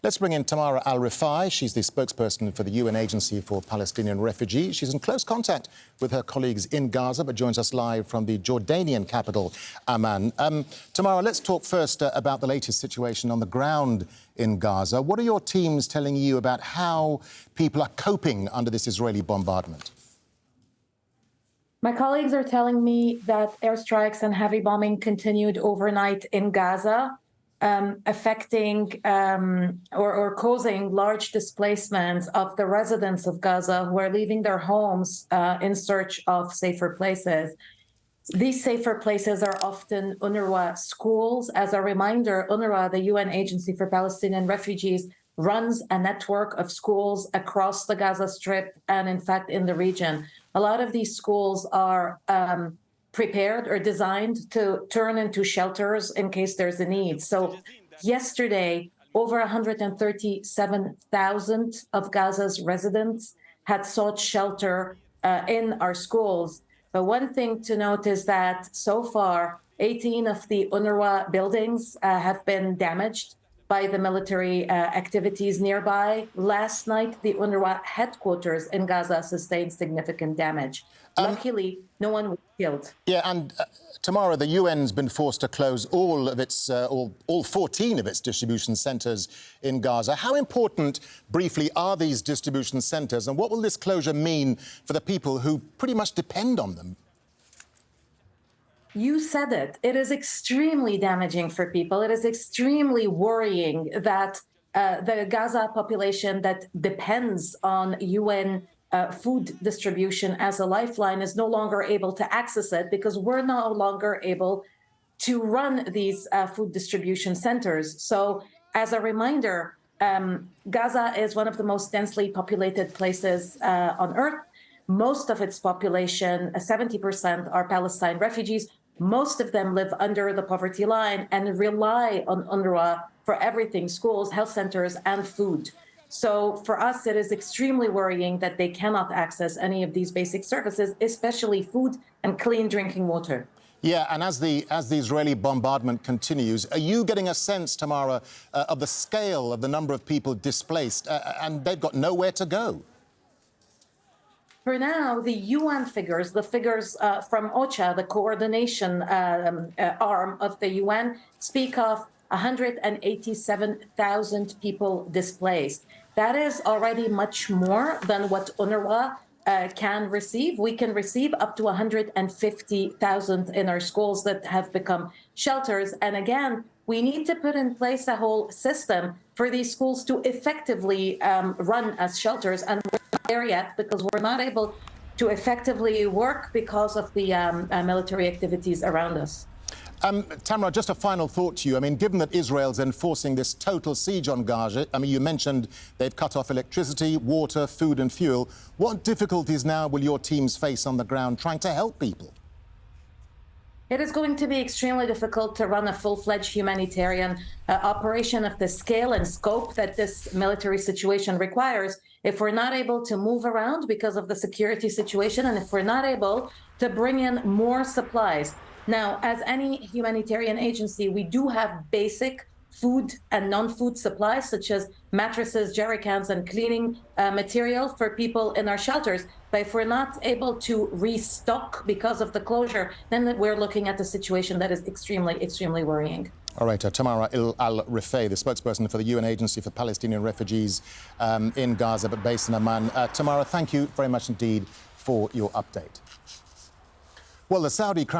Let's bring in Tamara Alrifai. She's the spokesperson for the UN Agency for Palestinian Refugees. She's in close contact with her colleagues in Gaza, but joins us live from the Jordanian capital, Amman. Tamara, let's talk first about the latest situation on the ground in Gaza. What are your teams telling you about how people are coping under this Israeli bombardment? My colleagues are telling me that airstrikes and heavy bombing continued overnight in Gaza, affecting or causing large displacements of the residents of Gaza who are leaving their homes in search of safer places. These safer places are often UNRWA schools. As a reminder, UNRWA, the UN Agency for Palestinian Refugees, runs a network of schools across the Gaza Strip and, in fact, in the region. A lot of these schools are prepared or designed to turn into shelters in case there's a need. So yesterday, over 137,000 of Gaza's residents had sought shelter in our schools. But one thing to note is that so far, 18 of the UNRWA buildings have been damaged by the military activities nearby. Last night, the UNRWA headquarters in Gaza sustained significant damage. Luckily, no one was killed. Yeah, and Tamara, the UN's been forced to close all of its, all 14 of its distribution centres in Gaza. How important, briefly, are these distribution centres, and what will this closure mean for the people who pretty much depend on them? You said it. It is extremely damaging for people. It is extremely worrying that the Gaza population that depends on UN food distribution as a lifeline is no longer able to access it because we're no longer able to run these food distribution centers. So as a reminder, Gaza is one of the most densely populated places on Earth. Most of its population, 70%, are Palestine refugees. Most of them live under the poverty line and rely on UNRWA for everything: schools, health centers, and food. So for us, it is extremely worrying that they cannot access any of these basic services, especially food and clean drinking water. Yeah, and as the Israeli bombardment continues, are you getting a sense, Tamara, of the scale of the number of people displaced, and they've got nowhere to go? For now, the UN figures, the figures from OCHA, the coordination arm of the UN, speak of 187,000 people displaced. That is already much more than what UNRWA can receive. We can receive up to 150,000 in our schools that have become shelters. And again, we need to put in place a whole system for these schools to effectively run as shelters. And we're not there yet because we're not able to effectively work because of the military activities around us. Tamara, just a final thought to you. I mean, given that Israel's enforcing this total siege on Gaza, I mean, you mentioned they've cut off electricity, water, food and fuel. What difficulties now will your teams face on the ground trying to help people? It is going to be extremely difficult to run a full-fledged humanitarian operation of the scale and scope that this military situation requires if we're not able to move around because of the security situation and if we're not able to bring in more supplies. Now, as any humanitarian agency, we do have basic food and non-food supplies, such as mattresses, jerry cans, and cleaning material for people in our shelters. But if we're not able to restock because of the closure, then we're looking at a situation that is extremely, extremely worrying. All right, Tamara Alrifai, the spokesperson for the UN Agency for Palestinian Refugees in Gaza, but based in Amman. Tamara, thank you very much indeed for your update. Well, the Saudi